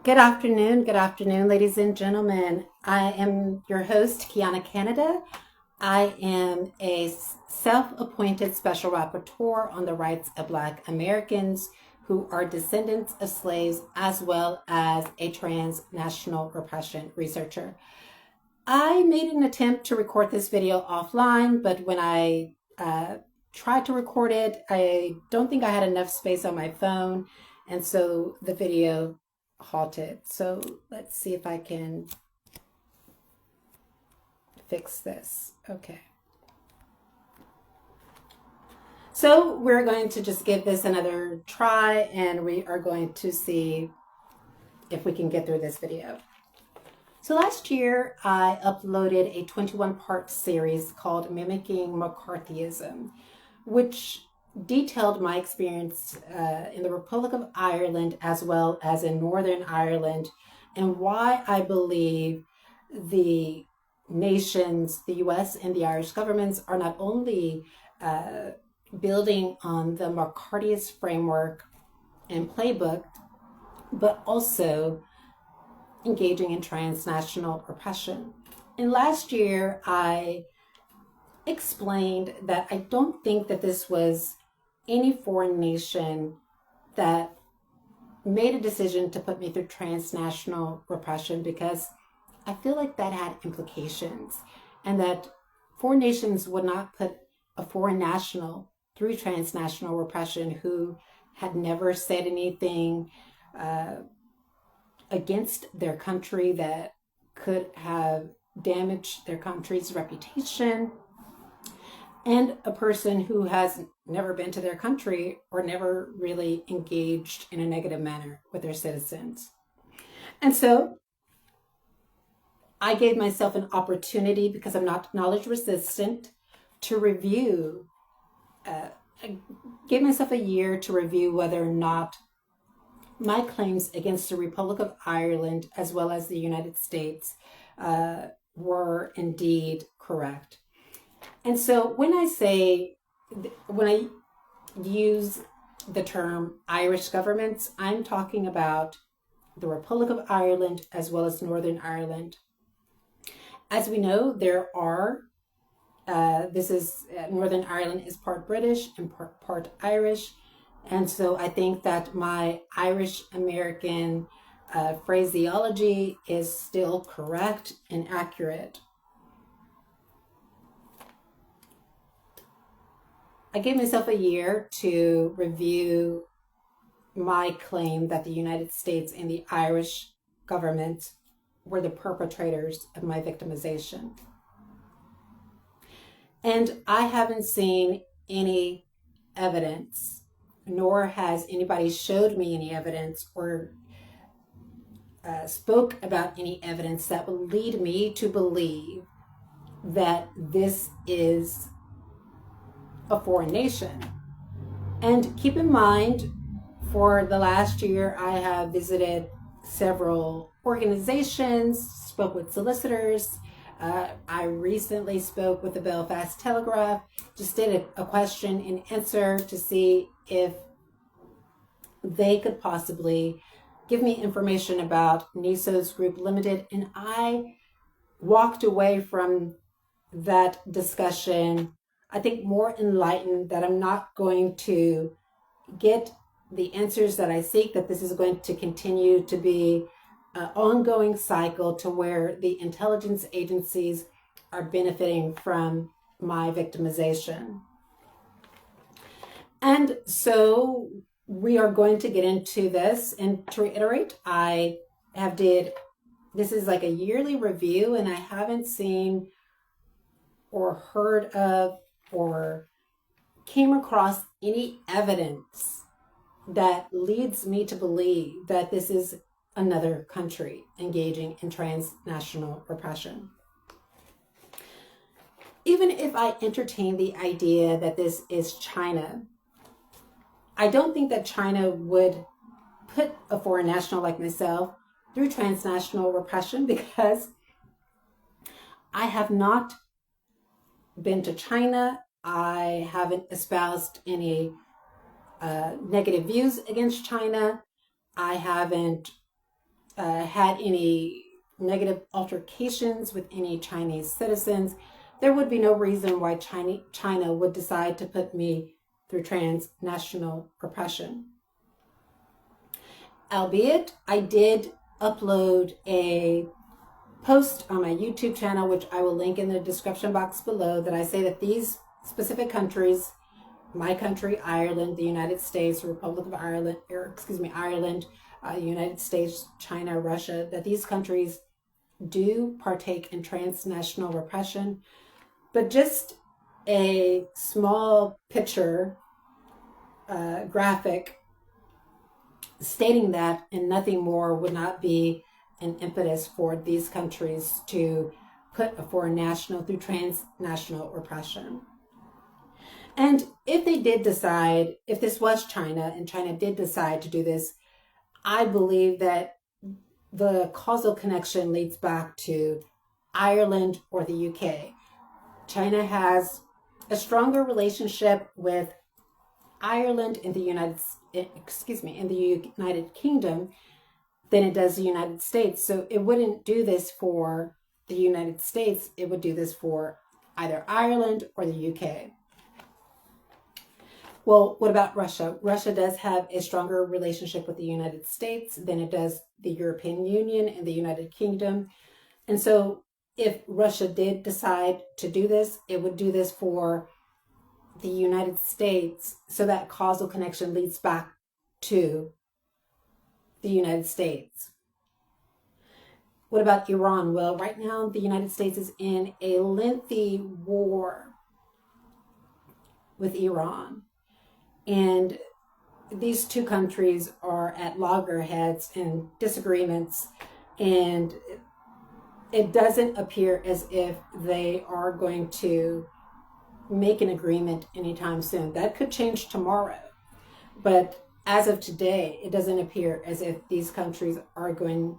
Good afternoon, ladies and gentlemen. I am your host, Kiana Canada. I am a self-appointed special rapporteur on the rights of Black Americans who are descendants of slaves, as well as a transnational repression researcher. I made an attempt to record this video offline, but when I tried to record it, I don't think I had enough space on my phone, and so the video halted. So let's see if I can fix this. Okay. So we're going to just give this another try, and we are going to see if we can get through this video. So last year, I uploaded a 21-part series called Mimicking McCarthyism, which detailed my experience in the Republic of Ireland as well as in Northern Ireland, and why I believe the nations, the US and the Irish governments, are not only building on the McCarthyist framework and playbook, but also engaging in transnational repression. And last year, I explained that I don't think that this was any foreign nation that made a decision to put me through transnational repression, because I feel like that had implications, and that foreign nations would not put a foreign national through transnational repression who had never said anything against their country that could have damaged their country's reputation, and a person who has never been to their country or never really engaged in a negative manner with their citizens. And so I gave myself an opportunity, because I'm not knowledge resistant, to review. I gave myself a year to review whether or not my claims against the Republic of Ireland as well as the United States were indeed correct. And so when I use the term Irish governments, I'm talking about the Republic of Ireland as well as Northern Ireland. As we know, there are, Northern Ireland is part British and part Irish. And so I think that my Irish American phraseology is still correct and accurate. I gave myself a year to review my claim that the United States and the Irish government were the perpetrators of my victimization. And I haven't seen any evidence, nor has anybody showed me any evidence or spoke about any evidence that would lead me to believe that this is a foreign nation. And keep in mind, for the last year, I have visited several organizations, spoke with solicitors. I recently spoke with the Belfast Telegraph, just did a question and answer to see if they could possibly give me information about NISO's Group Limited. And I walked away from that discussion, I think, more enlightened that I'm not going to get the answers that I seek, that this is going to continue to be an ongoing cycle to where the intelligence agencies are benefiting from my victimization. And so we are going to get into this. And to reiterate, this is like a yearly review, and I haven't seen or heard of or came across any evidence that leads me to believe that this is another country engaging in transnational repression. Even if I entertain the idea that this is China, I don't think that China would put a foreign national like myself through transnational repression, because I have not been to China. I haven't espoused any negative views against China. I haven't had any negative altercations with any Chinese citizens, there would be no reason why China would decide to put me through transnational repression. Albeit, I did upload a post on my YouTube channel, which I will link in the description box below, that I say that these specific countries, my country, Ireland, the United States, the Republic of Ireland, Ireland, United States, China, Russia, that these countries do partake in transnational repression, but just a small picture graphic stating that and nothing more would not be an impetus for these countries to put a foreign national through transnational repression. And if they did decide, if this was China and China did decide to do this, I believe that the causal connection leads back to Ireland or the UK. China has a stronger relationship with Ireland in the United Kingdom than it does the United States. So it wouldn't do this for the United States. It would do this for either Ireland or the UK. Well, what about Russia? Russia does have a stronger relationship with the United States than it does the European Union and the United Kingdom. And so if Russia did decide to do this, it would do this for the United States. So that causal connection leads back to the United States. What about Iran? Well, right now the United States is in a lengthy war with Iran. And these two countries are at loggerheads and disagreements, and it doesn't appear as if they are going to make an agreement anytime soon. That could change tomorrow. But as of today, it doesn't appear as if these countries are going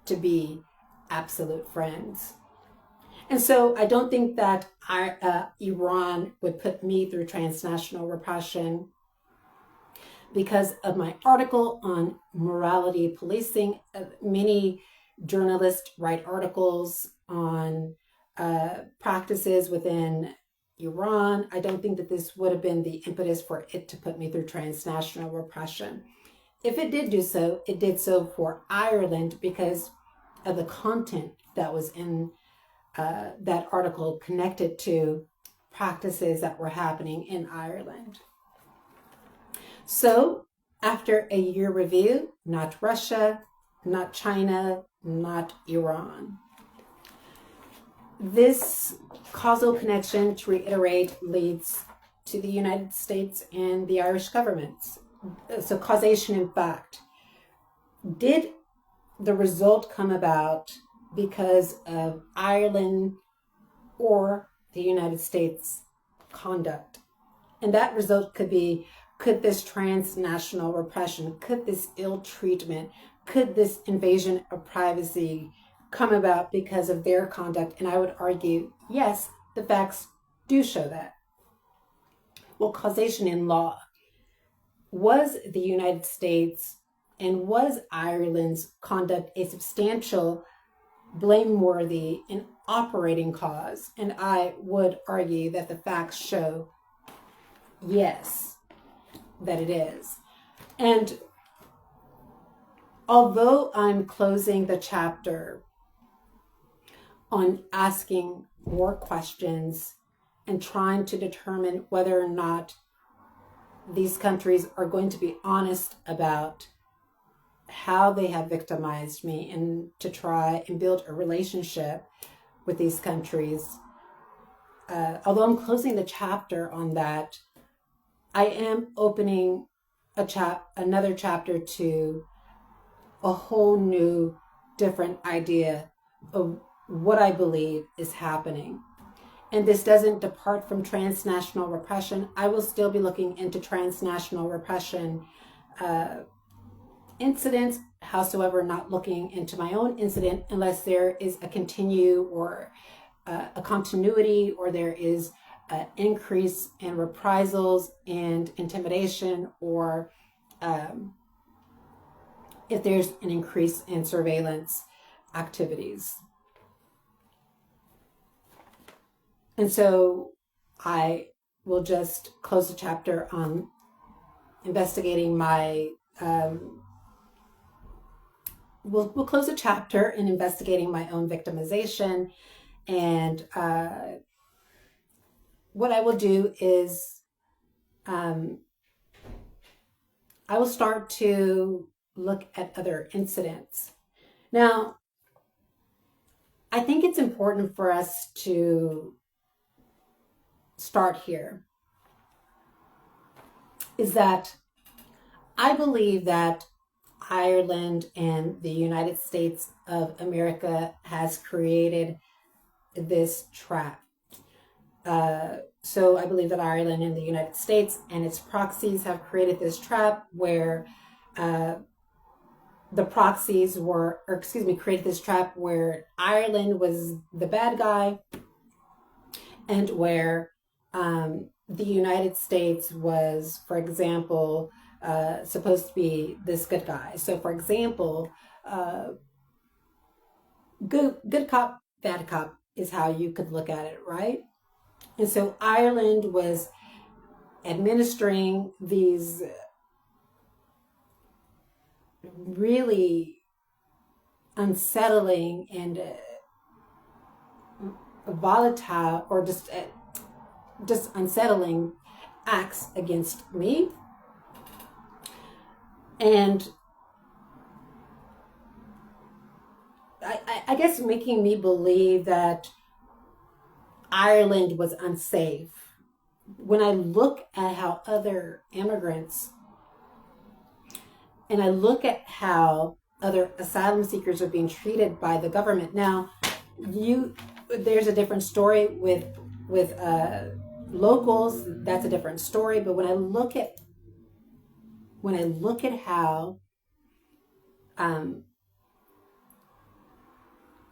to be absolute friends. And so I don't think that Iran would put me through transnational repression. Because of my article on morality policing, many journalists write articles on practices within Iran. I don't think that this would have been the impetus for it to put me through transnational repression. If it did do so, it did so for Ireland because of the content that was in that article connected to practices that were happening in Ireland. So after a year review, not Russia, not China, not Iran. This causal connection, to reiterate, leads to the United States and the Irish governments. So causation, in fact. Did the result come about because of Ireland or the United States conduct? And that result could be, could this transnational repression, could this ill treatment, could this invasion of privacy come about because of their conduct? And I would argue, yes, the facts do show that. Well, causation in law. Was the United States and was Ireland's conduct a substantial, blameworthy, and operating cause? And I would argue that the facts show, yes, that it is. And although I'm closing the chapter on asking more questions and trying to determine whether or not these countries are going to be honest about how they have victimized me and to try and build a relationship with these countries, although I'm closing the chapter on that, I am opening another chapter to a whole new, different idea of what I believe is happening. And this doesn't depart from transnational repression. I will still be looking into transnational repression incidents, howsoever not looking into my own incident unless there is a continue or a continuity, or there is an increase in reprisals and intimidation, or if there's an increase in surveillance activities. And so I will just close the chapter on investigating my, we'll close the chapter in investigating my own victimization. And what I will do is I will start to look at other incidents. Now, I think it's important for us to start here, is that I believe that Ireland and the United States of America has created this trap. So I believe that Ireland and the United States and its proxies have created this trap where the proxies created this trap where Ireland was the bad guy and where the United States was, for example, supposed to be this good guy. So, for example, good cop, bad cop is how you could look at it, right? And so Ireland was administering these really unsettling and volatile, or just unsettling acts against me. And I guess making me believe that Ireland was unsafe. When I look at how other immigrants, and I look at how other asylum seekers are being treated by the government. Now, there's a different story with locals. That's a different story. But when I look at how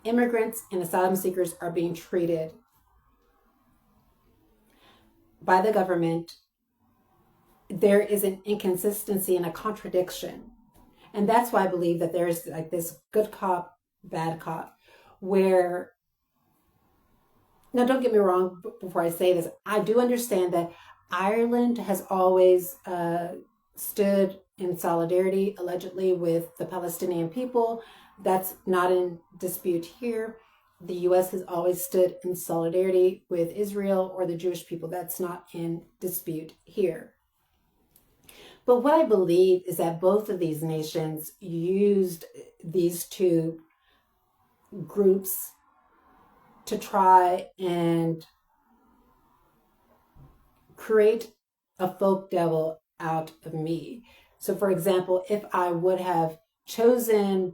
immigrants and asylum seekers are being treated by the government, there is an inconsistency and a contradiction. And that's why I believe that there's like this good cop, bad cop, where, now don't get me wrong before I say this, I do understand that Ireland has always stood in solidarity, allegedly, with the Palestinian people. That's not in dispute here. The U.S. has always stood in solidarity with Israel or the Jewish people. That's not in dispute here. But what I believe is that both of these nations used these two groups to try and create a folk devil out of me. So, for example, if I would have chosen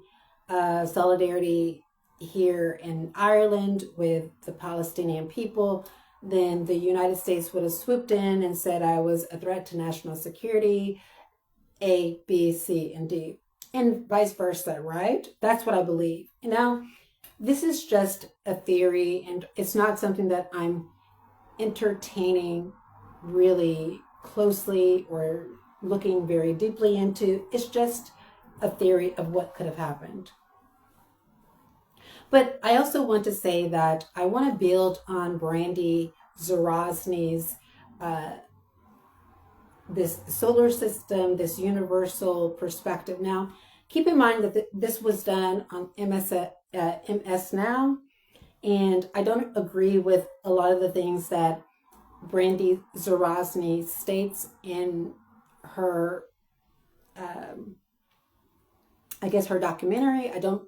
solidarity here in Ireland with the Palestinian people, then the United States would have swooped in and said I was a threat to national security, A, B, C, and D, and vice versa, right? That's what I believe. Now, this is just a theory, and it's not something that I'm entertaining really closely or looking very deeply into. It's just a theory of what could have happened. But I also want to say that I want to build on Brandy Zarosny's this solar system, this universal perspective. Now, keep in mind that this was done on MS Now, and I don't agree with a lot of the things that Brandy Zarosny states in her, I guess, her documentary. I don't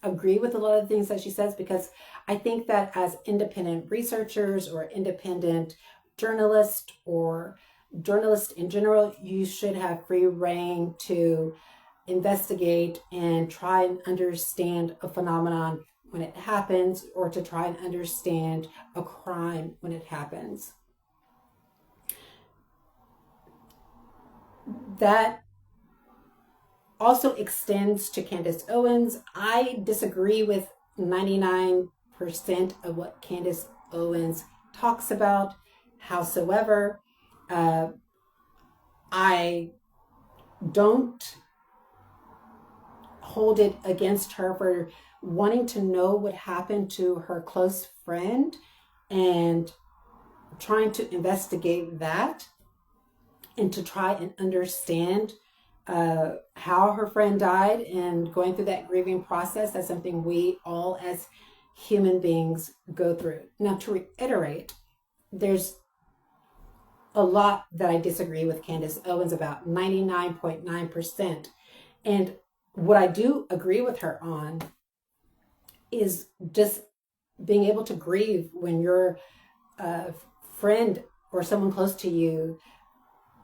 agree with a lot of the things that she says, because I think that as independent researchers or independent journalists or journalists in general, you should have free reign to investigate and try and understand a phenomenon when it happens, or to try and understand a crime when it happens. That also extends to Candace Owens. I disagree with 99% of what Candace Owens talks about. Howsoever, I don't hold it against her for wanting to know what happened to her close friend and trying to investigate that and to try and understand how her friend died and going through that grieving process. That's something we all as human beings go through. Now, to reiterate, there's a lot that I disagree with Candace Owens about, 99.9%. And what I do agree with her on is just being able to grieve when your friend or someone close to you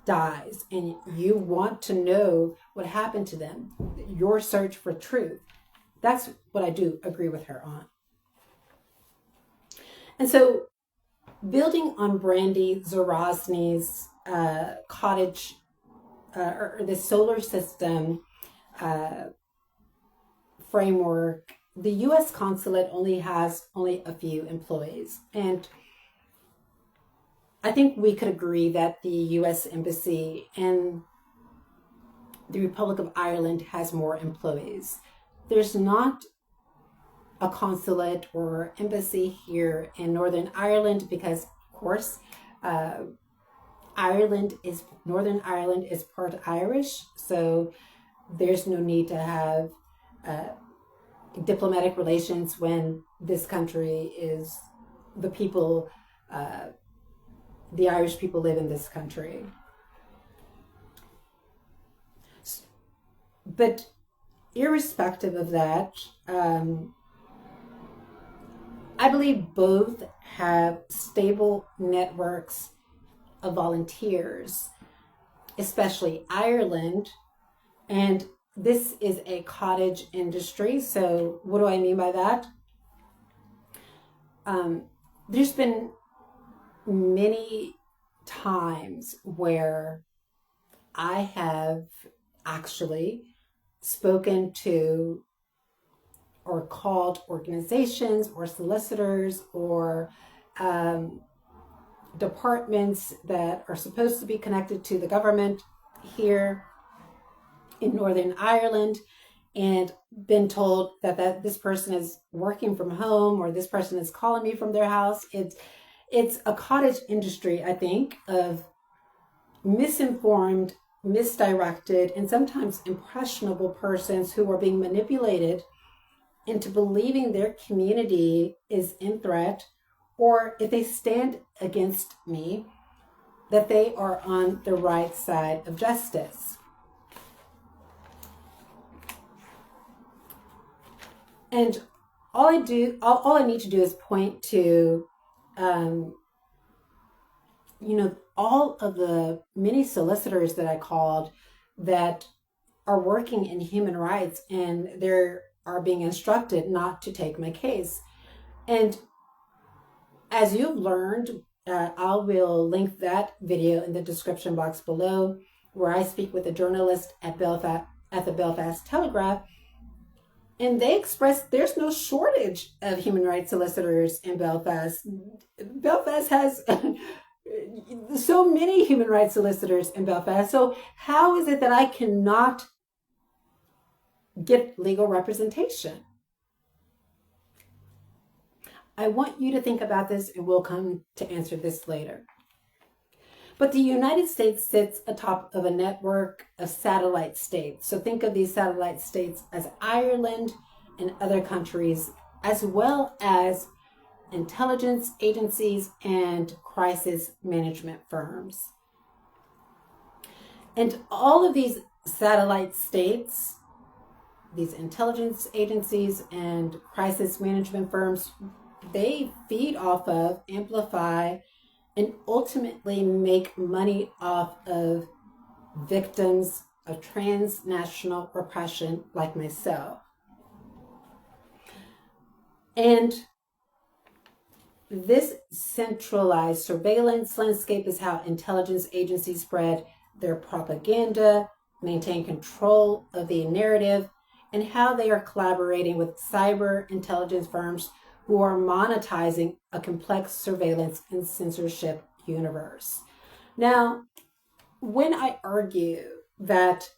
dies and you want to know what happened to them, your search for truth. That's what I do agree with her on. And so, building on Brandy Zarosny's cottage or the solar system framework, the U.S. consulate only has a few employees. And I think we could agree that the U.S. Embassy in the Republic of Ireland has more employees. There's not a consulate or embassy here in Northern Ireland because, of course, Northern Ireland is part Irish, so there's no need to have diplomatic relations when this country is the people, the Irish people live in this country. But irrespective of that, I believe both have stable networks of volunteers, especially Ireland. And this is a cottage industry. So what do I mean by that? There's been many times where I have actually spoken to or called organizations or solicitors or departments that are supposed to be connected to the government here in Northern Ireland and been told that this person is working from home or this person is calling me from their house. It's a cottage industry, I think, of misinformed, misdirected, and sometimes impressionable persons who are being manipulated into believing their community is in threat, or if they stand against me, that they are on the right side of justice. And all I need to do is point to, all of the many solicitors that I called that are working in human rights and they're are being instructed not to take my case. And as you've learned, I will link that video in the description box below, where I speak with a journalist at the Belfast Telegraph, and they expressed there's no shortage of human rights solicitors in Belfast. Belfast has so many human rights solicitors in Belfast. So how is it that I cannot get legal representation? I want you to think about this, and we'll come to answer this later. But the United States sits atop of a network of satellite states. So think of these satellite states as Ireland and other countries, as well as intelligence agencies and crisis management firms. And all of these satellite states, these intelligence agencies and crisis management firms, they feed off of, amplify, and ultimately make money off of victims of transnational repression like myself. And this centralized surveillance landscape is how intelligence agencies spread their propaganda, maintain control of the narrative, and how they are collaborating with cyber intelligence firms who are monetizing a complex surveillance and censorship universe. Now, when I argue that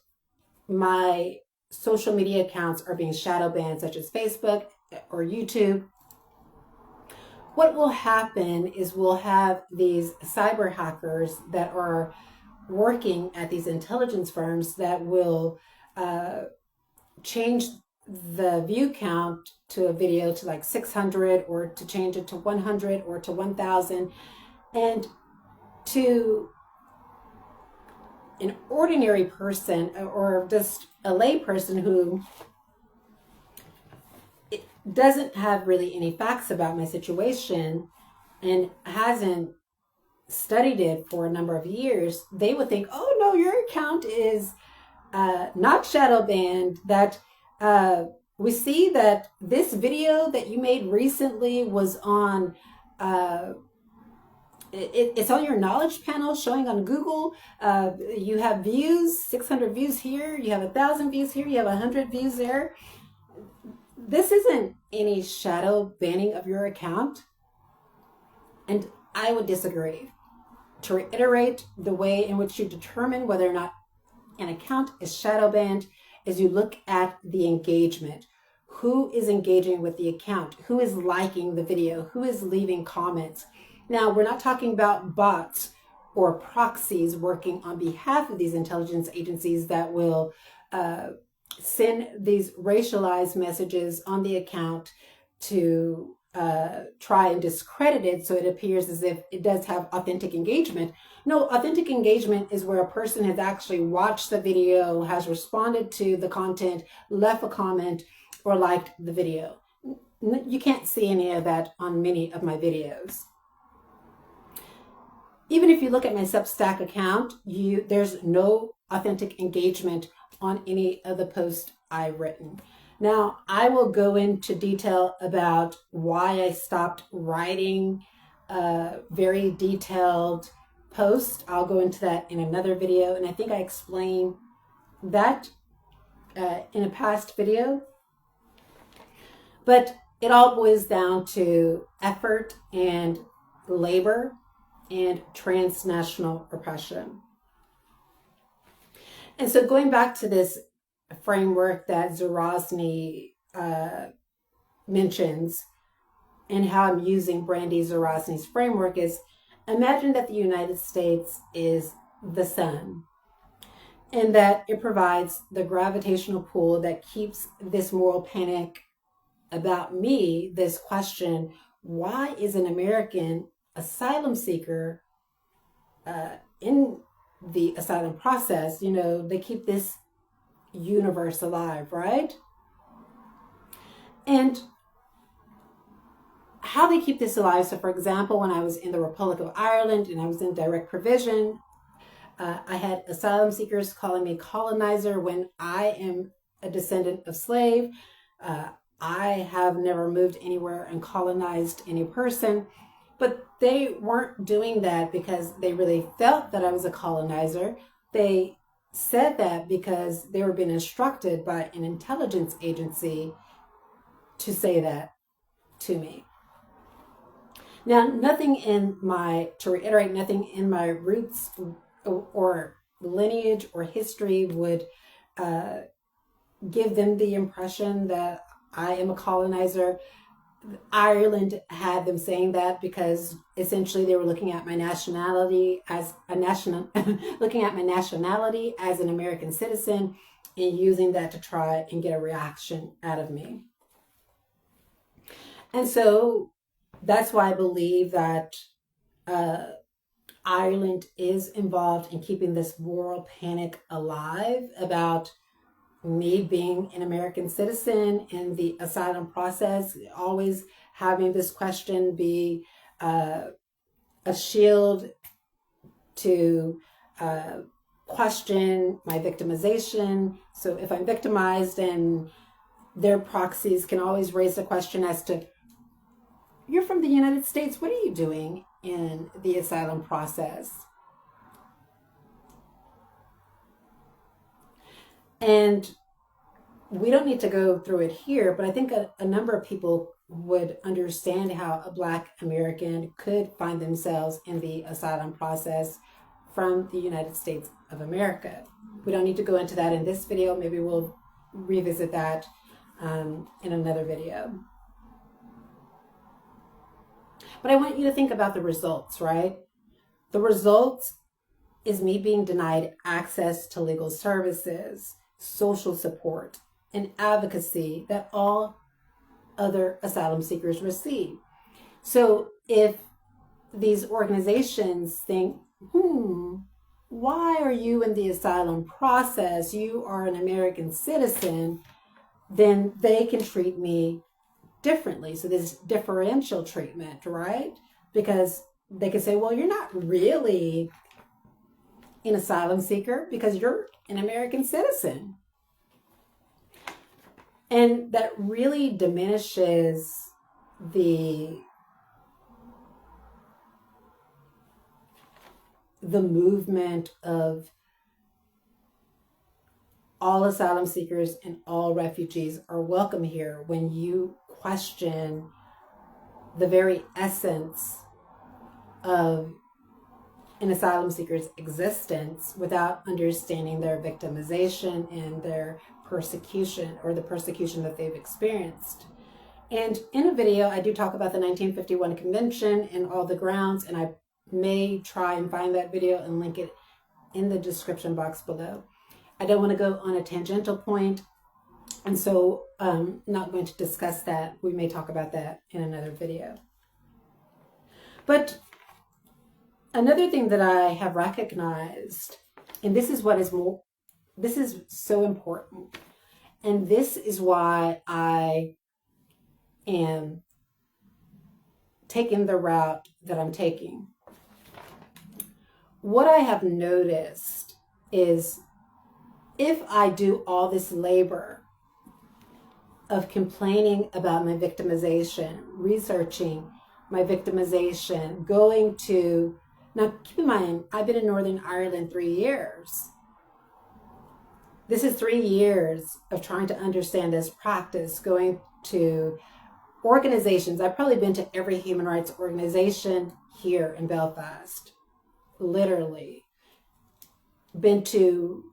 my social media accounts are being shadow banned, such as Facebook or YouTube, what will happen is we'll have these cyber hackers that are working at these intelligence firms that will change the view count to a video to like 600, or to change it to 100 or to 1,000. And to an ordinary person or just a lay person who doesn't have really any facts about my situation and hasn't studied it for a number of years, they would think, oh no, your account is not shadow banned, that we see that this video that you made recently was on it's on your knowledge panel showing on Google. You have views, 600 views here, you have 1,000 views here, you have 100 views there. This isn't any shadow banning of your account. And I would disagree. To reiterate, the way in which you determine whether or not an account is shadow banned is you look at the engagement. Who is engaging with the account? Who is liking the video? Who is leaving comments? Now, we're not talking about bots or proxies working on behalf of these intelligence agencies that will send these racialized messages on the account to try and discredit it so it appears as if it does have authentic engagement. No, authentic engagement is where a person has actually watched the video, has responded to the content, left a comment, or liked the video. You can't see any of that on many of my videos. Even if you look at my Substack account, there's no authentic engagement on any of the posts I've written. Now, I will go into detail about why I stopped writing very detailed posts. I'll go into that in another video, and I think I explained that in a past video. But it all boils down to effort and labor and transnational repression. And so going back to this framework that Zarosny mentions, and how I'm using Brandy Zarosny's framework is, imagine that the United States is the sun, and that it provides the gravitational pull that keeps this moral panic about me, this question, why is an American asylum seeker in the asylum process, they keep this universe alive, right? And how they keep this alive. So for example, when I was in the Republic of Ireland and I was in direct provision, I had asylum seekers calling me colonizer when I am a descendant of slave. I have never moved anywhere and colonized any person. But they weren't doing that because they really felt that I was a colonizer. They said that because they were being instructed by an intelligence agency to say that to me. Now, nothing in my roots or lineage or history would give them the impression that I am a colonizer. Ireland had them saying that because essentially they were looking at my nationality as looking at my nationality as an American citizen and using that to try and get a reaction out of me. And so that's why I believe that Ireland is involved in keeping this moral panic alive about me being an American citizen in the asylum process, always having this question be a shield to question my victimization. So if I'm victimized, and their proxies can always raise the question as to, you're from the United States, what are you doing in the asylum process? And we don't need to go through it here, but I think a number of people would understand how a Black American could find themselves in the asylum process from the United States of America. We don't need to go into that in this video. Maybe we'll revisit that in another video. But I want you to think about the results, right? The results is me being denied access to legal services, social support, and advocacy that all other asylum seekers receive. So if these organizations think, why are you in the asylum process? You are an American citizen, then they can treat me differently. So there's differential treatment, right? Because they can say, well, you're not really an asylum seeker because you're an American citizen. And that really diminishes the movement of all asylum seekers and all refugees are welcome here when you question the very essence of an asylum seeker's existence without understanding their victimization and their persecution, or the persecution that they've experienced. And in a video, I do talk about the 1951 Convention and all the grounds, and I may try and find that video and link it in the description box below. I don't want to go on a tangential point, and so I'm not going to discuss that. We may talk about that in another video. But another thing that I have recognized, and this is so important, and this is why I am taking the route that I'm taking. What I have noticed is if I do all this labor of complaining about my victimization, researching my victimization, going to, now keep in mind, I've been in Northern Ireland 3 years. This is 3 years of trying to understand this practice, going to organizations. I've probably been to every human rights organization here in Belfast. Literally. Been to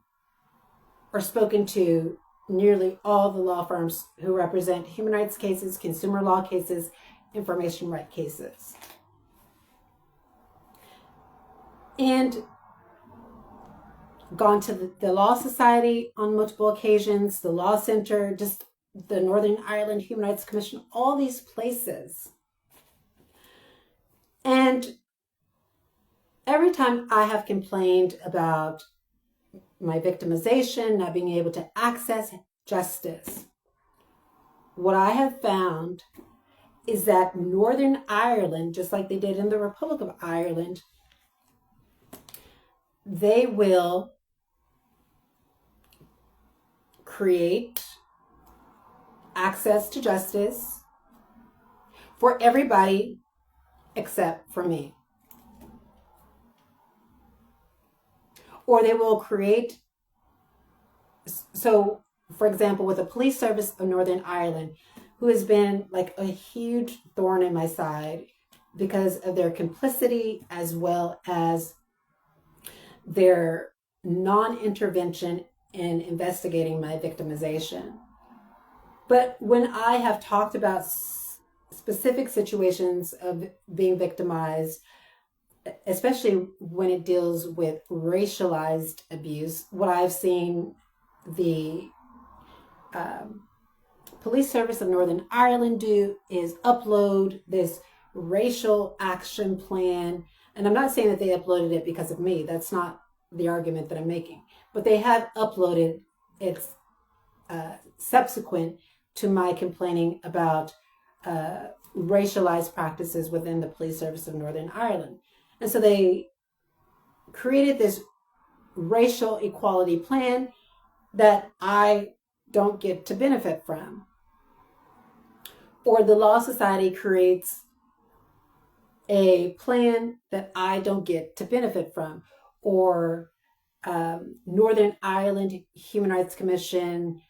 or spoken to nearly all the law firms who represent human rights cases, consumer law cases, information right cases. And gone to the Law Society on multiple occasions, the Law Center, just the Northern Ireland Human Rights Commission, all these places. And every time I have complained about my victimization, not being able to access justice, what I have found is that Northern Ireland, just like they did in the Republic of Ireland, they will create access to justice for everybody except for me. Or they will create, so for example, with the police service of Northern Ireland, who has been like a huge thorn in my side because of their complicity as well as their non-intervention in investigating my victimization. But when I have talked about specific situations of being victimized, especially when it deals with racialized abuse, what I've seen the Police Service of Northern Ireland do is upload this racial action plan. And I'm not saying that they uploaded it because of me. That's not the argument that I'm making. But they have uploaded it subsequent to my complaining about racialized practices within the Police Service of Northern Ireland. And so they created this racial equality plan that I don't get to benefit from. Or the Law Society creates a plan that I don't get to benefit from. Or Northern Ireland Human Rights Commission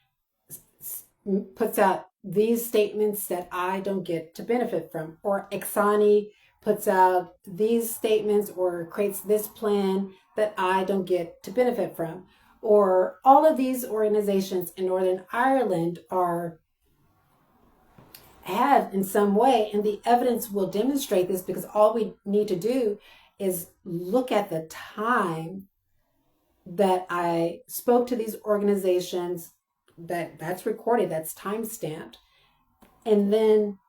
puts out these statements that I don't get to benefit from. Or Ethnicity puts out these statements or creates this plan that I don't get to benefit from. or all of these organizations in Northern Ireland have in some way, and the evidence will demonstrate this, because all we need to do is look at the time that I spoke to these organizations, that's recorded, that's time stamped, and then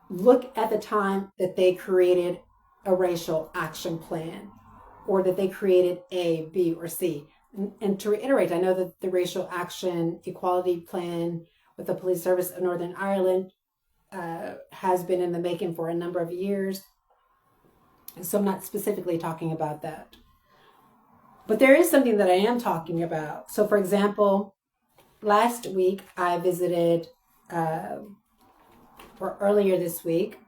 look at the time that they created a racial action plan, or that they created A, B, or C. And to reiterate, I know that the racial action equality plan with the Police Service of Northern Ireland has been in the making for a number of years. So I'm not specifically talking about that. But there is something that I am talking about. So for example, last week I visited, or earlier this week,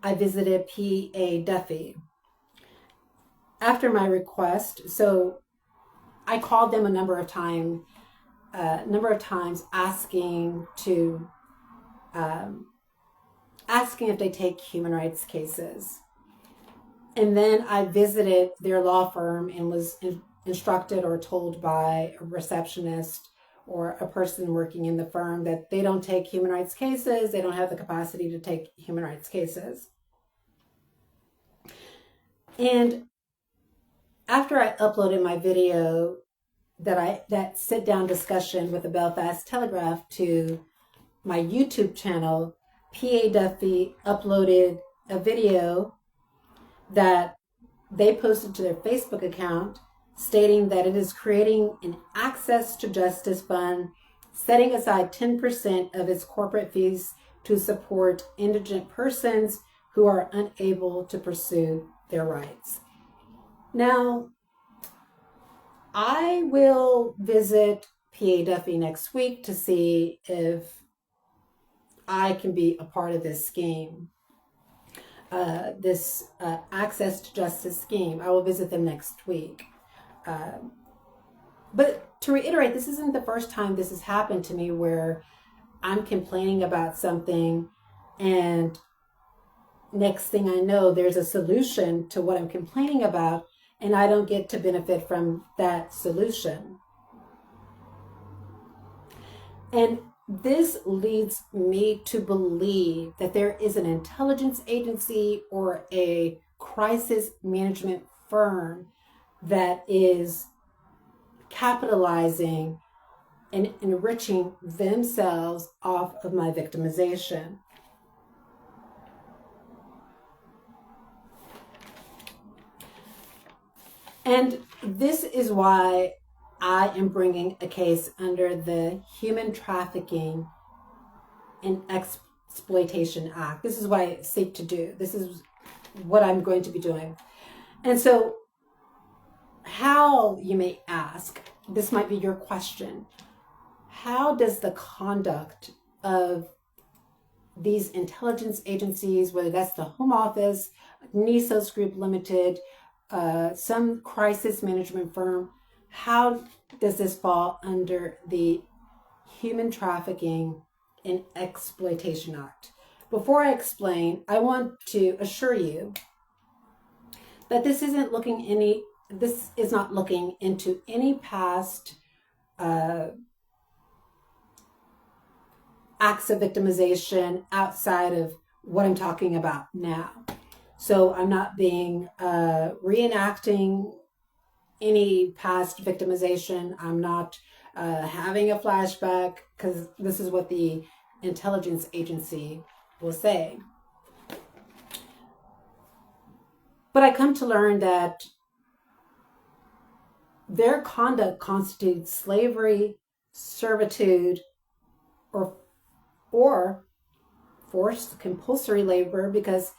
I visited PA Duffy. After my request, so I called them a number of times asking if they take human rights cases. And then I visited their law firm and was instructed or told by a receptionist or a person working in the firm that they don't take human rights cases. They don't have the capacity to take human rights cases. And after I uploaded my video, that sit-down discussion with the Belfast Telegraph to my YouTube channel, PA Duffy uploaded a video that they posted to their Facebook account stating that it is creating an access to justice fund, setting aside 10% of its corporate fees to support indigent persons who are unable to pursue their rights. Now, I will visit PA Duffy next week to see if I can be a part of this scheme, this access to justice scheme. I will visit them next week. But to reiterate, this isn't the first time this has happened to me where I'm complaining about something and next thing I know, there's a solution to what I'm complaining about, and I don't get to benefit from that solution. And this leads me to believe that there is an intelligence agency or a crisis management firm that is capitalizing and enriching themselves off of my victimization. And this is why I am bringing a case under the Human Trafficking and Exploitation Act. This is what I seek to do. This is what I'm going to be doing. And so, how, you may ask, this might be your question, how does the conduct of these intelligence agencies, whether that's the Home Office, NISOS Group Limited, some crisis management firm, how does this fall under the Human Trafficking and Exploitation Act? Before I explain, I want to assure you that this is not looking into any past acts of victimization outside of what I'm talking about now. So I'm not being reenacting any past victimization. I'm not having a flashback, because this is what the intelligence agency will say. But I come to learn that their conduct constitutes slavery, servitude, or forced compulsory labor, because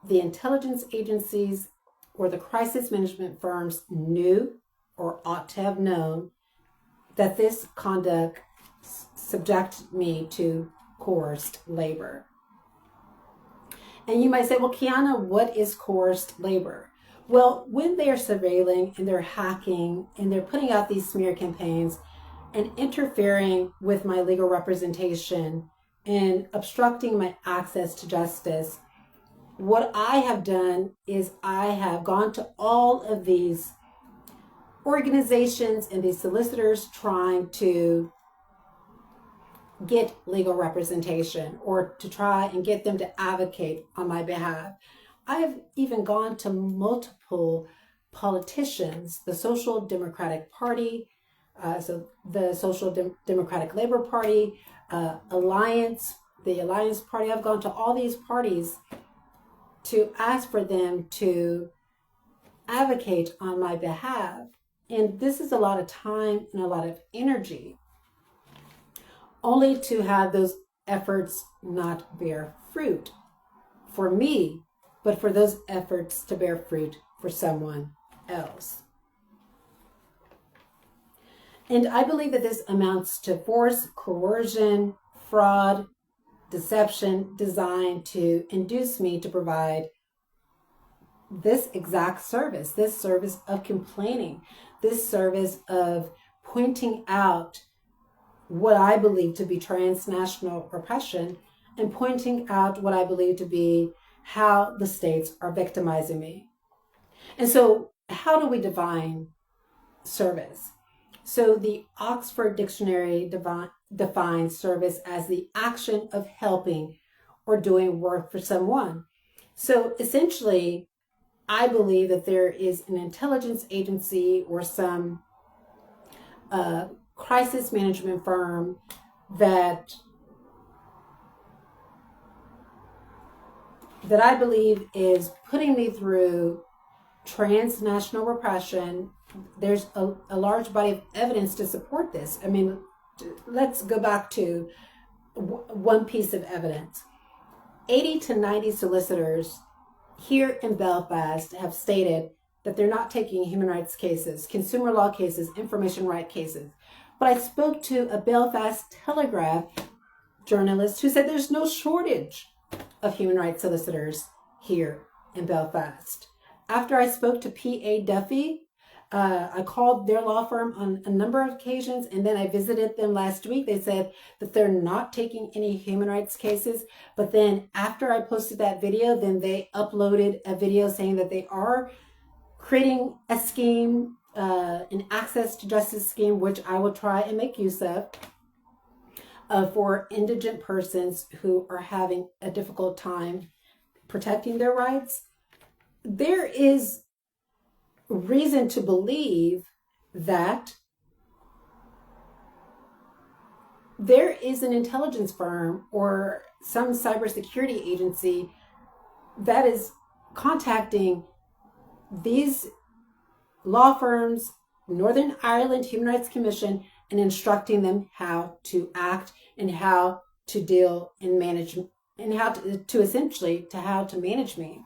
the intelligence agencies or the crisis management firms knew or ought to have known that this conduct subjected me to coerced labor. And you might say, well, Kiana, what is coerced labor? Well, when they're surveilling and they're hacking and they're putting out these smear campaigns and interfering with my legal representation and obstructing my access to justice, what I have done is I have gone to all of these organizations and these solicitors trying to get legal representation or to try and get them to advocate on my behalf. I've even gone to multiple politicians, the Social Democratic Party, so the Social Democratic Labor Party, the Alliance Party. I've gone to all these parties to ask for them to advocate on my behalf. And this is a lot of time and a lot of energy, only to have those efforts not bear fruit for me, but for those efforts to bear fruit for someone else. And I believe that this amounts to force, coercion, fraud, deception designed to induce me to provide this exact service, this service of complaining, this service of pointing out what I believe to be transnational repression and pointing out what I believe to be how the states are victimizing me. And so how do we define service? So the Oxford Dictionary defines service as the action of helping or doing work for someone. So essentially, I believe that there is an intelligence agency or some crisis management firm that I believe is putting me through transnational repression. There's a large body of evidence to support this. I mean, let's go back to one piece of evidence. 80 to 90 solicitors here in Belfast have stated that they're not taking human rights cases, consumer law cases, information right cases. But I spoke to a Belfast Telegraph journalist who said there's no shortage of human rights solicitors here in Belfast. After I spoke to P.A. Duffy, I called their law firm on a number of occasions, and then I visited them last week. They said that they're not taking any human rights cases. But then after I posted that video, then they uploaded a video saying that they are creating a scheme, an access to justice scheme, which I will try and make use of, for indigent persons who are having a difficult time protecting their rights. There is reason to believe that there is an intelligence firm or some cybersecurity agency that is contacting these law firms, Northern Ireland Human Rights Commission, and instructing them how to act and how to deal and manage, and how to essentially to how to manage me.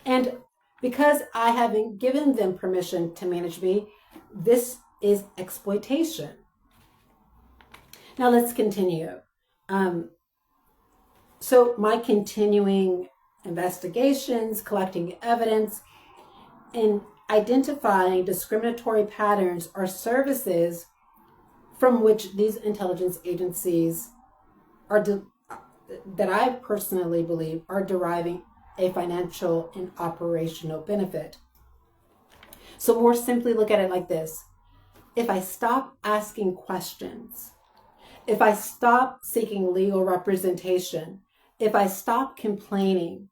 And because I haven't given them permission to manage me, this is exploitation. Now let's continue. So my continuing investigations, collecting evidence, and identifying discriminatory patterns are services from which these intelligence agencies are that I personally believe are deriving a financial and operational benefit. So more simply look at it like this. If I stop asking questions, if I stop seeking legal representation, if I stop complaining,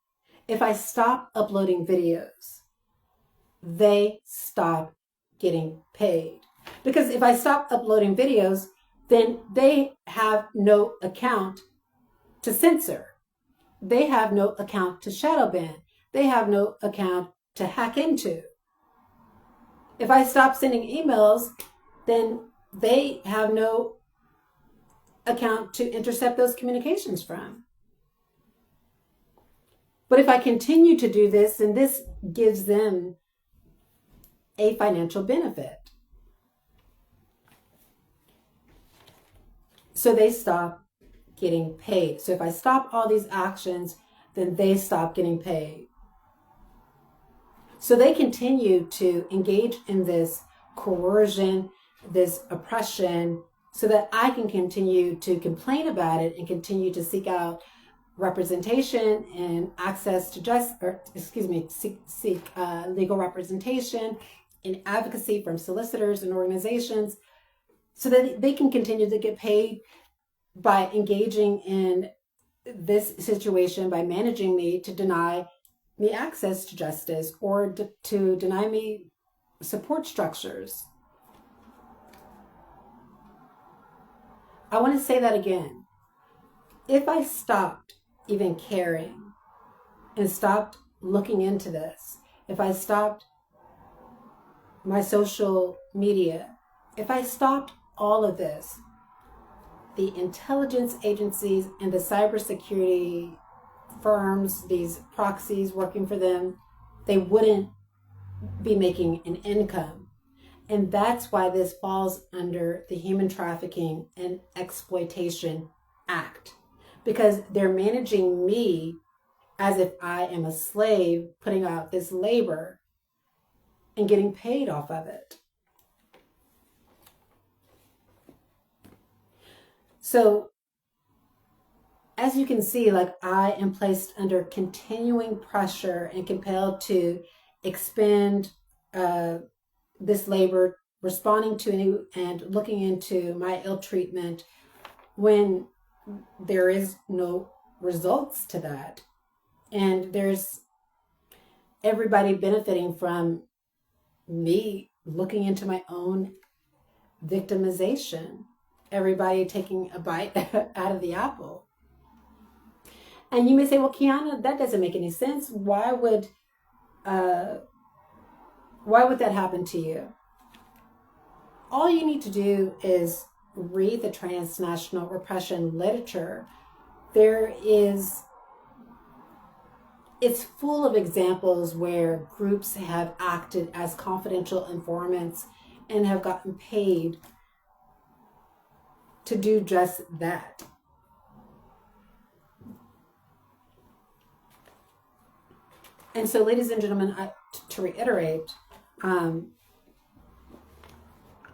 if I stop uploading videos, they stop getting paid. Because if I stop uploading videos, then they have no account to censor. They have no account to shadow ban. They have no account to hack into. If I stop sending emails, then they have no account to intercept those communications from. But if I continue to do this, then this gives them a financial benefit. So they stop getting paid. So if I stop all these actions, then they stop getting paid. So they continue to engage in this coercion, this oppression, so that I can continue to complain about it and continue to seek out representation and access to seek legal representation in advocacy from solicitors and organizations so that they can continue to get paid by engaging in this situation, by managing me to deny me access to justice or to deny me support structures. I want to say that again. If I stopped even caring and stopped looking into this, if I stopped my social media, if I stopped all of this, the intelligence agencies and the cybersecurity firms, these proxies working for them, they wouldn't be making an income. And that's why this falls under the Human Trafficking and Exploitation Act, because they're managing me as if I am a slave, putting out this labor and getting paid off of it. So as you can see, like, I am placed under continuing pressure and compelled to expend this labor, responding to and looking into my ill treatment when there is no results to that. And there's everybody benefiting from me looking into my own victimization. Everybody taking a bite out of the apple. And you may say, well, Kiana, that doesn't make any sense. Why would that happen to you? All you need to do is read the transnational repression literature. It's full of examples where groups have acted as confidential informants and have gotten paid to do just that. And so, ladies and gentlemen, to reiterate,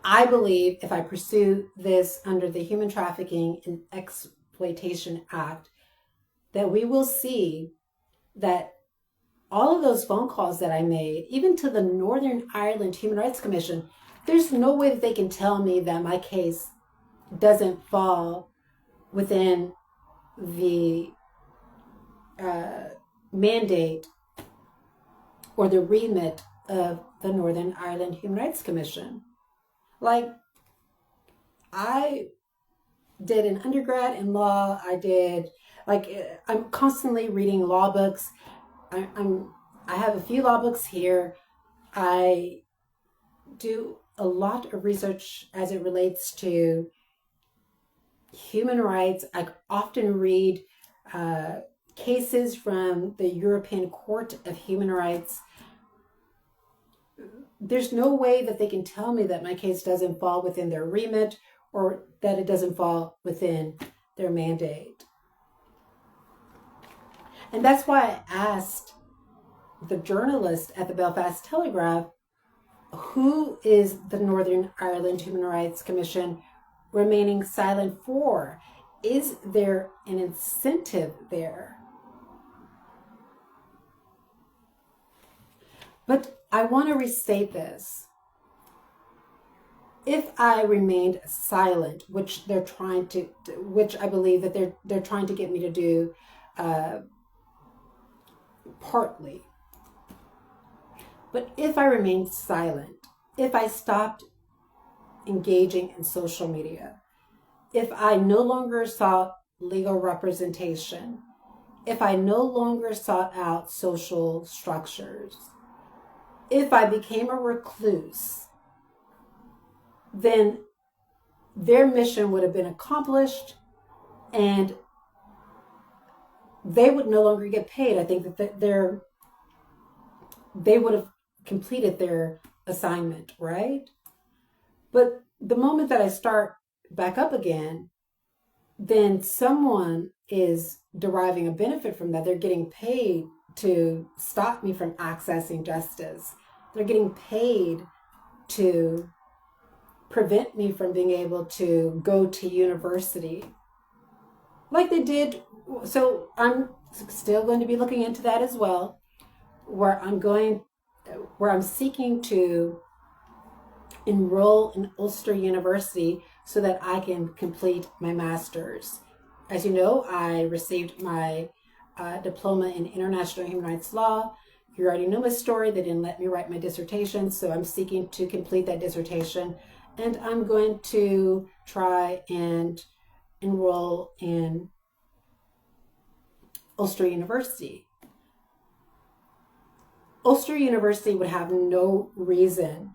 I believe if I pursue this under the Human Trafficking and Exploitation Act, that we will see that all of those phone calls that I made, even to the Northern Ireland Human Rights Commission, there's no way that they can tell me that my case doesn't fall within the mandate or the remit of the Northern Ireland Human Rights Commission. Like, I did an undergrad in law. I'm constantly reading law books. I have a few law books here. I do a lot of research as it relates to human rights. I often read cases from the European Court of Human Rights. There's no way that they can tell me that my case doesn't fall within their remit or that it doesn't fall within their mandate. And that's why I asked the journalist at the Belfast Telegraph, who is the Northern Ireland Human Rights Commission remaining silent for? Is there an incentive there? But I want to restate this. If I remained silent, which I believe that they're trying to get me to do, partly. But if I remained silent, if I stopped engaging in social media, if I no longer sought legal representation, if I no longer sought out social structures, if I became a recluse, then their mission would have been accomplished and they would no longer get paid. I think that they would have completed their assignment, right? But the moment that I start back up again, then someone is deriving a benefit from that. They're getting paid to stop me from accessing justice. They're getting paid to prevent me from being able to go to university like they did. So I'm still going to be looking into that as well, where I'm seeking to enroll in Ulster University so that I can complete my master's. As you know, I received my diploma in international human rights law. You already know my story. They didn't let me write my dissertation, so I'm seeking to complete that dissertation. And I'm going to try and enroll in Ulster University. Ulster University would have no reason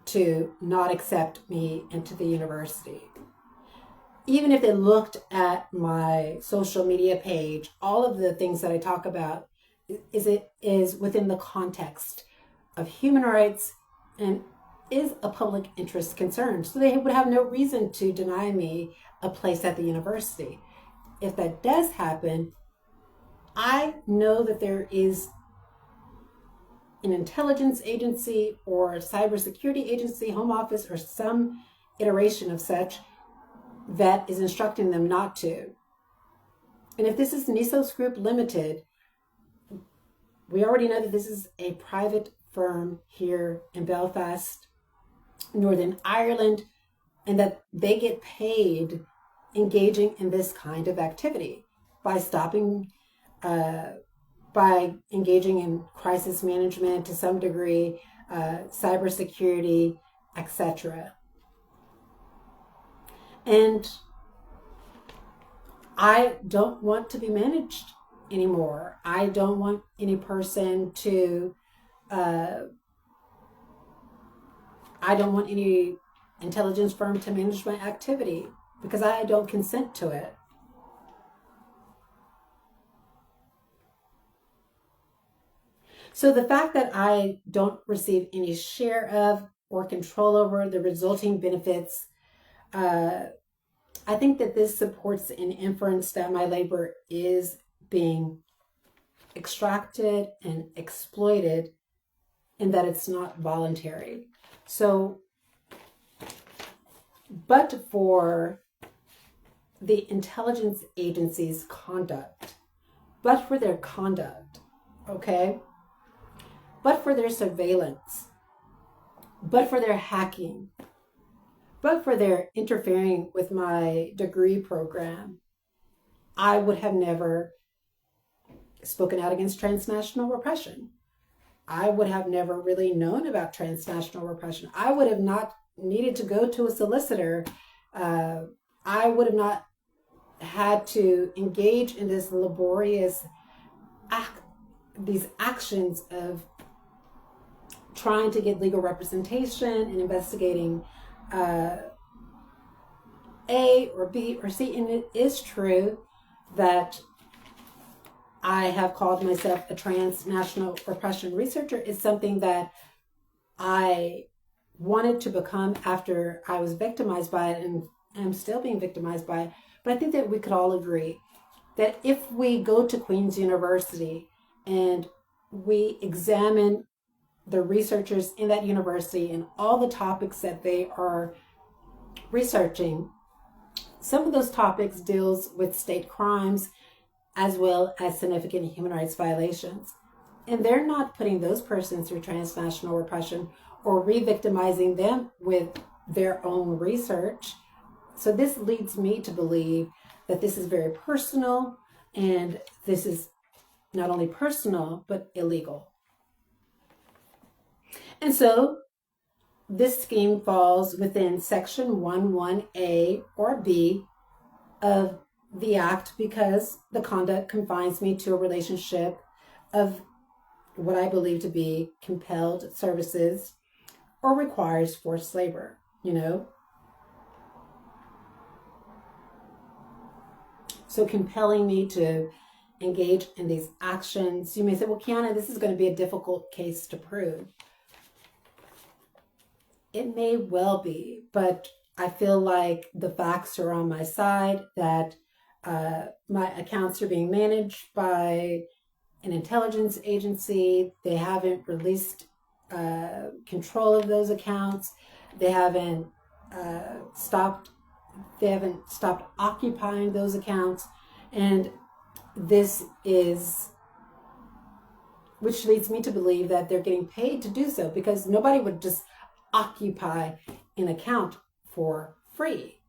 to not accept me into the university. Even if they looked at my social media page, all of the things that I talk about is within the context of human rights and is a public interest concern. So they would have no reason to deny me a place at the university. If that does happen, I know that there is an intelligence agency or a cybersecurity agency, home office, or some iteration of such that is instructing them not to. And if this is Nisos Group Limited, we already know that this is a private firm here in Belfast, Northern Ireland, and that they get paid engaging in this kind of activity by engaging in crisis management to some degree, cybersecurity, etc. And I don't want to be managed anymore. I don't want any person to, I don't want any intelligence firm to manage my activity because I don't consent to it. So the fact that I don't receive any share of or control over the resulting benefits, I think that this supports an inference that my labor is being extracted and exploited and that it's not voluntary. So, but for the intelligence agency's conduct, but for their conduct, okay? But for their surveillance, but for their hacking, but for their interfering with my degree program, I would have never spoken out against transnational repression. I would have never really known about transnational repression. I would have not needed to go to a solicitor. I would have not had to engage in this laborious these actions of trying to get legal representation and investigating A or B or C. And it is true that I have called myself a transnational repression researcher. It's something that I wanted to become after I was victimized by it, and I'm still being victimized by it. But I think that we could all agree that if we go to Queen's University and we examine the researchers in that university and all the topics that they are researching, some of those topics deals with state crimes as well as significant human rights violations. And they're not putting those persons through transnational repression or re-victimizing them with their own research. So this leads me to believe that this is very personal, and this is not only personal, but illegal. And so this scheme falls within Section 11A or B of the Act because the conduct confines me to a relationship of what I believe to be compelled services or requires forced labor, So compelling me to engage in these actions. You may say, well, Kiana, this is going to be a difficult case to prove. It may well be, but I feel like the facts are on my side, that my accounts are being managed by an intelligence agency. They haven't released control of those accounts. They haven't stopped occupying those accounts. And this is, which leads me to believe that they're getting paid to do so, because nobody would just occupy an account for free.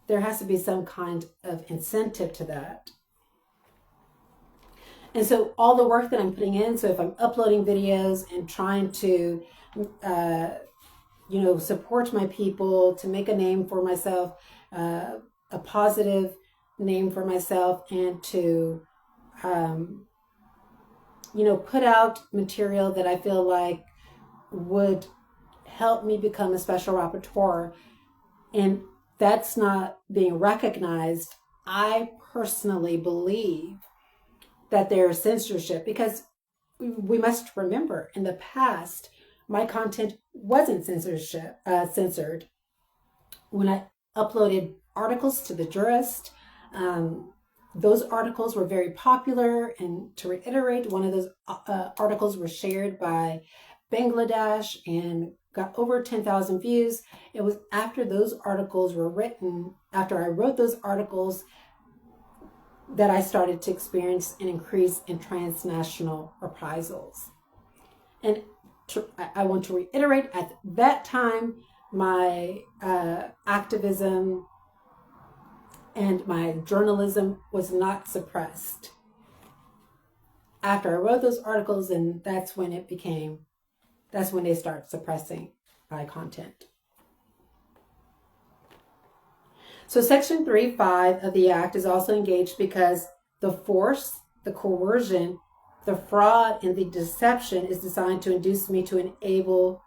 There has to be some kind of incentive to that. And so all the work that I'm putting in, so if I'm uploading videos and trying to, support my people, to make a name for myself, a positive name for myself, and to, put out material that I feel like would help me become a special rapporteur, and that's not being recognized, I personally believe that there's censorship, because we must remember in the past, my content wasn't censored. When I uploaded articles to the Jurist, those articles were very popular. And to reiterate, one of those articles was shared by Bangladesh and got over 10,000 views. It was after those articles were written, after I wrote those articles, that I started to experience an increase in transnational reprisals. And I want to reiterate, at that time, my activism and my journalism was not suppressed. After I wrote those articles, and that's when they start suppressing my content. So Section 3.5 of the Act is also engaged because the force, the coercion, the fraud, and the deception is designed to induce me to enable,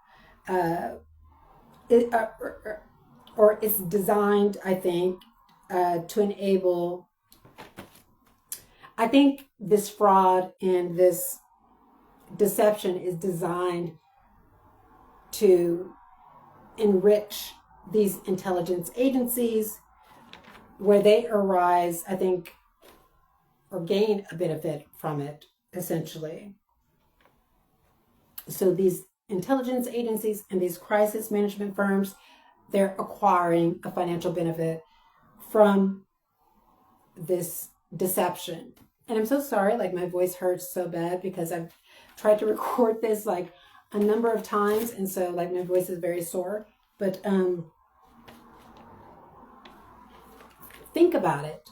or it's designed, I think, to enable, I think this fraud and this deception is designed to enrich these intelligence agencies, where they arise, I think, or gain a benefit from it, essentially. So these intelligence agencies and these crisis management firms, they're acquiring a financial benefit from this deception. And I'm so sorry, like my voice hurts so bad because I've tried to record this like a number of times, and so like my voice is very sore. But think about it.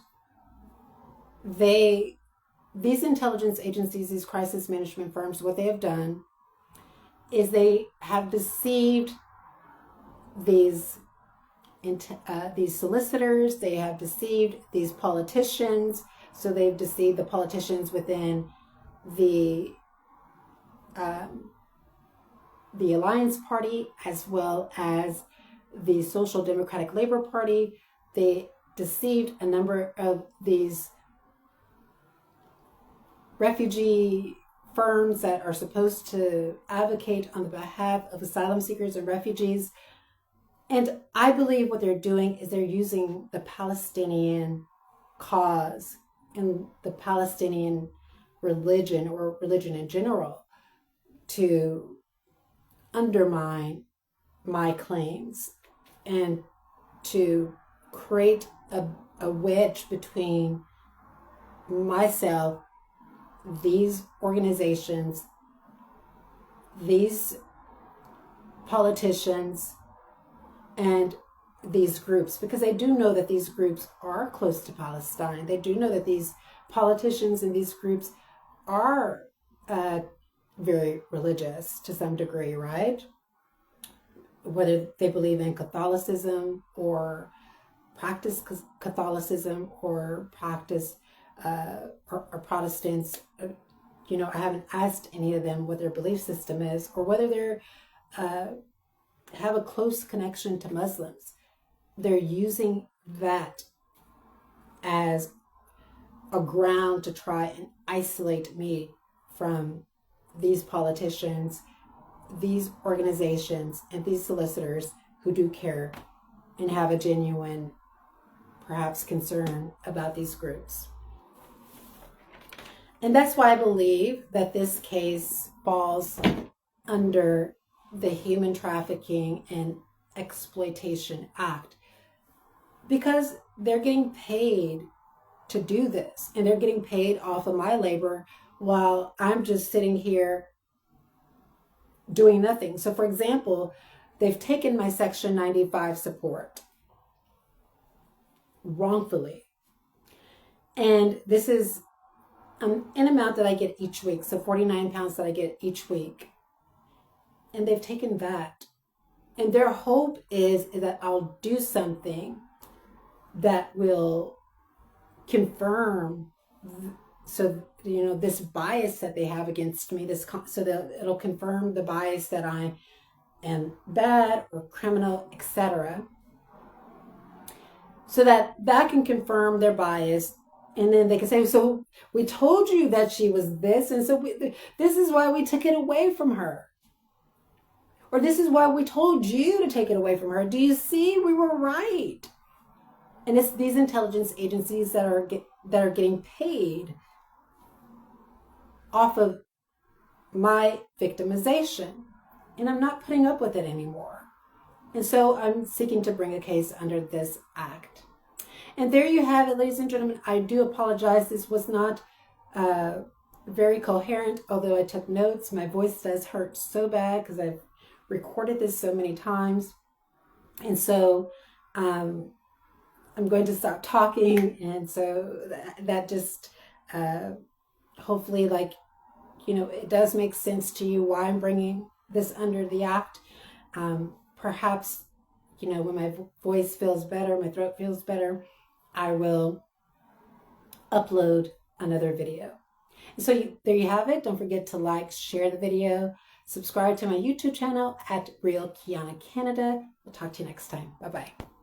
These intelligence agencies, these crisis management firms, what they have done is they have deceived these solicitors. They have deceived these politicians. So they've deceived the politicians within the Alliance Party, as well as the Social Democratic Labor Party. They deceived a number of these refugee firms that are supposed to advocate on the behalf of asylum seekers and refugees. And I believe what they're doing is they're using the Palestinian cause and the Palestinian religion, or religion in general, to undermine my claims and to create a wedge between myself, these organizations, these politicians, and these groups, because they do know that these groups are close to Palestine. They do know that these politicians and these groups are very religious to some degree, right? Whether they believe in Catholicism or practice Catholicism or practice or Protestants. I haven't asked any of them what their belief system is, or whether they're have a close connection to Muslims. They're using that as a ground to try and isolate me from these politicians, these organizations, and these solicitors who do care and have a genuine, perhaps, concern about these groups. And that's why I believe that this case falls under the Human Trafficking and Exploitation Act, because they're getting paid to do this, and they're getting paid off of my labor while I'm just sitting here doing nothing. So for example, they've taken my Section 95 support wrongfully. And this is an amount that I get each week, so 49 pounds that I get each week. And they've taken that. And their hope is that I'll do something that will confirm, so, you know, this bias that they have against me, so that it'll confirm the bias that I am bad or criminal, etc. So that can confirm their bias. And then they can say, so we told you that she was this, and so this is why we took it away from her. Or this is why we told you to take it away from her. Do you see? We were right. And it's these intelligence agencies that are getting paid off of my victimization. And I'm not putting up with it anymore. And so I'm seeking to bring a case under this act. And there you have it, ladies and gentlemen. I do apologize. This was not very coherent, although I took notes. My voice does hurt so bad because I've recorded this so many times. And so I'm going to stop talking. And so that just hopefully, like, you know, it does make sense to you why I'm bringing this under the act. Perhaps, you know, when my voice feels better, my throat feels better, I will upload another video. So there you have it. Don't forget to like, share the video, subscribe to my YouTube channel at Real Kiana Canada. We'll talk to you next time. Bye-bye.